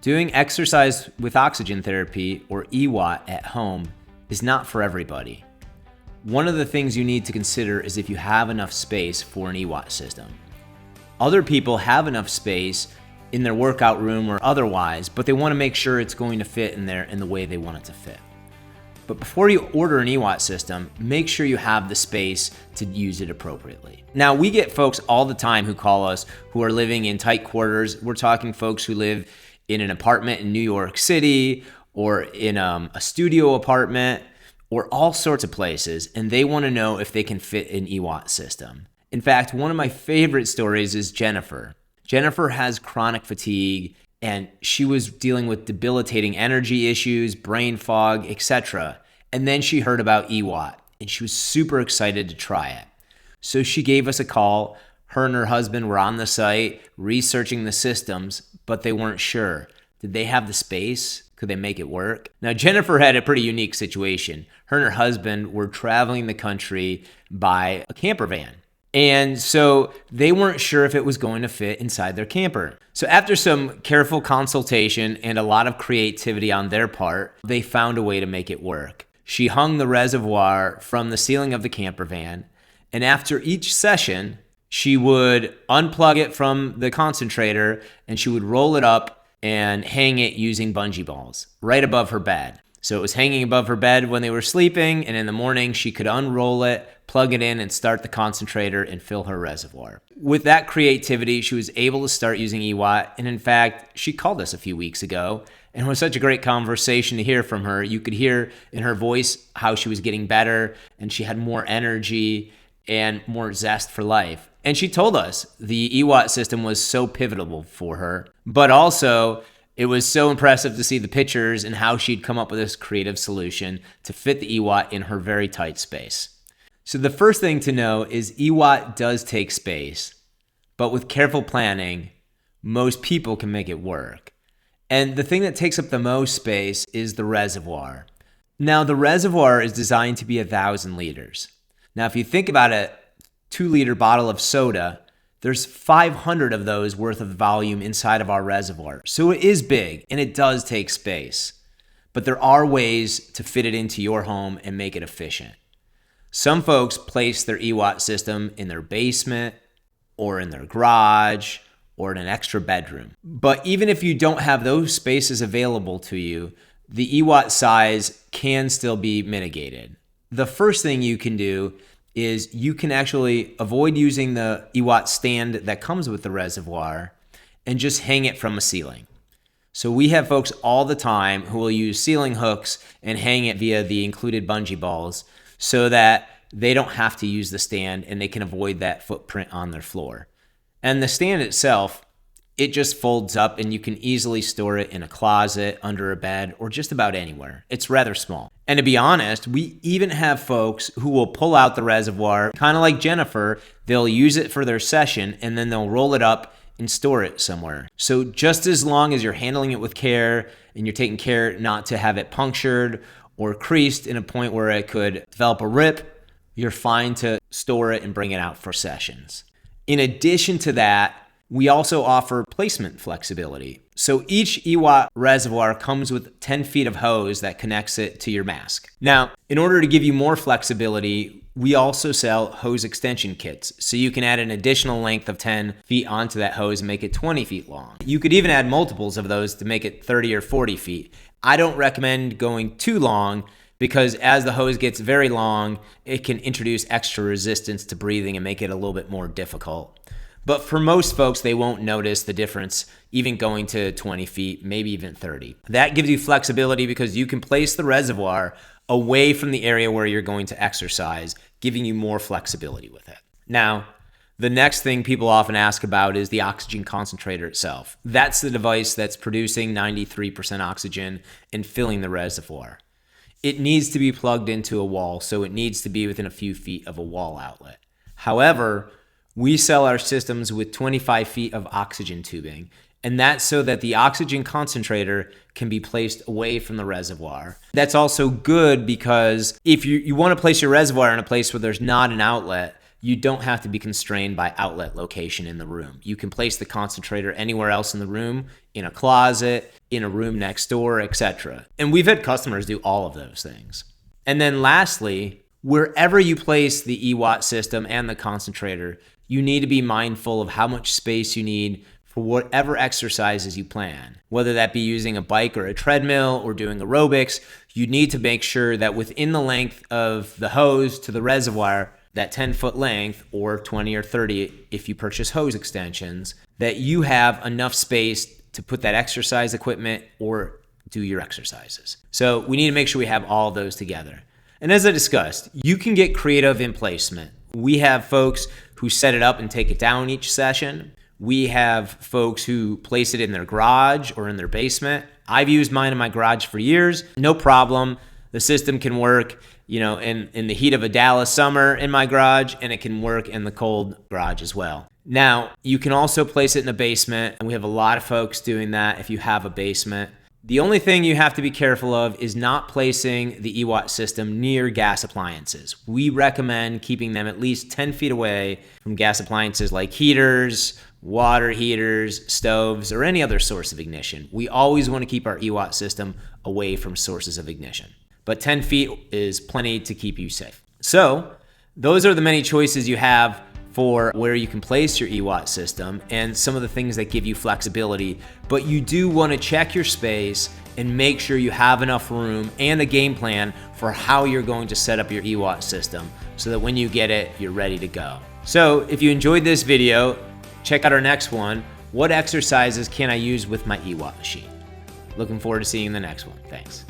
Doing exercise with oxygen therapy, or EWOT, at home is not for everybody. One of the things you need to consider is if you have enough space for an EWOT system. Other people have enough space in their workout room or otherwise, but they want to make sure it's going to fit in there in the way they want it to fit. But before you order an EWOT system, make sure you have the space to use it appropriately. Now, we get folks all the time who call us who are living in tight quarters. We're talking folks who live in an apartment in New York City or in a studio apartment or all sorts of places, and they want to know if they can fit an EWOT system. In fact, one of my favorite stories is Jennifer. Jennifer has chronic fatigue, and she was dealing with debilitating energy issues, brain fog, etc. And then she heard about EWOT, and she was super excited to try it. So she gave us a call. Her and her husband were on the site researching the systems, but they weren't sure. Did they have the space? Could they make it work? Now, Jennifer had a pretty unique situation. Her and her husband were traveling the country by a camper van. And so they weren't sure if it was going to fit inside their camper. So after some careful consultation and a lot of creativity on their part, they found a way to make it work. She hung the reservoir from the ceiling of the camper van, and after each session, she would unplug it from the concentrator and she would roll it up and hang it using bungee balls right above her bed. So it was hanging above her bed when they were sleeping, and in the morning she could unroll it, plug it in, and start the concentrator and fill her reservoir. With that creativity, she was able to start using EWOT, and in fact, she called us a few weeks ago, and it was such a great conversation to hear from her. You could hear in her voice how she was getting better, and she had more energy and more zest for life. And she told us the EWOT system was so pivotal for her, but also it was so impressive to see the pictures and how she'd come up with this creative solution to fit the EWOT in her very tight space. So the first thing to know is EWOT does take space, but with careful planning, most people can make it work. And the thing that takes up the most space is the reservoir. Now, the reservoir is designed to be 1,000 liters. Now, if you think about a 2-liter bottle of soda, there's 500 of those worth of volume inside of our reservoir. So it is big and it does take space, but there are ways to fit it into your home and make it efficient. Some folks place their EWOT system in their basement or in their garage or in an extra bedroom. But even if you don't have those spaces available to you, the EWOT size can still be mitigated. The first thing you can do is you can actually avoid using the EWOT stand that comes with the reservoir and just hang it from a ceiling. So we have folks all the time who will use ceiling hooks and hang it via the included bungee balls so that they don't have to use the stand and they can avoid that footprint on their floor. And the stand itself, it just folds up and you can easily store it in a closet, under a bed, or just about anywhere. It's rather small. And to be honest, we even have folks who will pull out the reservoir, kind of like Jennifer. They'll use it for their session and then they'll roll it up and store it somewhere. So just as long as you're handling it with care and you're taking care not to have it punctured or creased in a point where it could develop a rip, you're fine to store it and bring it out for sessions. In addition to that, we also offer placement flexibility. So each EWOT reservoir comes with 10 feet of hose that connects it to your mask. Now, in order to give you more flexibility, we also sell hose extension kits. So you can add an additional length of 10 feet onto that hose and make it 20 feet long. You could even add multiples of those to make it 30 or 40 feet. I don't recommend going too long because as the hose gets very long, it can introduce extra resistance to breathing and make it a little bit more difficult. But for most folks, they won't notice the difference even going to 20 feet, maybe even 30. That gives you flexibility because you can place the reservoir away from the area where you're going to exercise, giving you more flexibility with it. Now, the next thing people often ask about is the oxygen concentrator itself. That's the device that's producing 93% oxygen and filling the reservoir. It needs to be plugged into a wall, so it needs to be within a few feet of a wall outlet. However, we sell our systems with 25 feet of oxygen tubing, and that's so that the oxygen concentrator can be placed away from the reservoir. That's also good because if you want to place your reservoir in a place where there's not an outlet, you don't have to be constrained by outlet location in the room. You can place the concentrator anywhere else in the room, in a closet, in a room next door, etc. And we've had customers do all of those things. And then lastly, wherever you place the EWOT system and the concentrator, you need to be mindful of how much space you need for whatever exercises you plan. Whether that be using a bike or a treadmill or doing aerobics, you need to make sure that within the length of the hose to the reservoir, that 10-foot length, or 20 or 30 if you purchase hose extensions, that you have enough space to put that exercise equipment or do your exercises. So we need to make sure we have all of those together. And as I discussed, you can get creative in placement. We have folks who set it up and take it down each session. We have folks who place it in their garage or in their basement. I've used mine in my garage for years, no problem. The system can work, in the heat of a Dallas summer in my garage, and it can work in the cold garage as well. Now, you can also place it in a basement, and we have a lot of folks doing that if you have a basement. The only thing you have to be careful of is not placing the EWOT system near gas appliances. We recommend keeping them at least 10 feet away from gas appliances like heaters, water heaters, stoves, or any other source of ignition. We always want to keep our EWOT system away from sources of ignition. But 10 feet is plenty to keep you safe. So those are the many choices you have for where you can place your EWOT system and some of the things that give you flexibility. But you do want to check your space and make sure you have enough room and a game plan for how you're going to set up your EWOT system so that when you get it, you're ready to go. So if you enjoyed this video, check out our next one. What exercises can I use with my EWOT machine? Looking forward to seeing you in the next one. Thanks.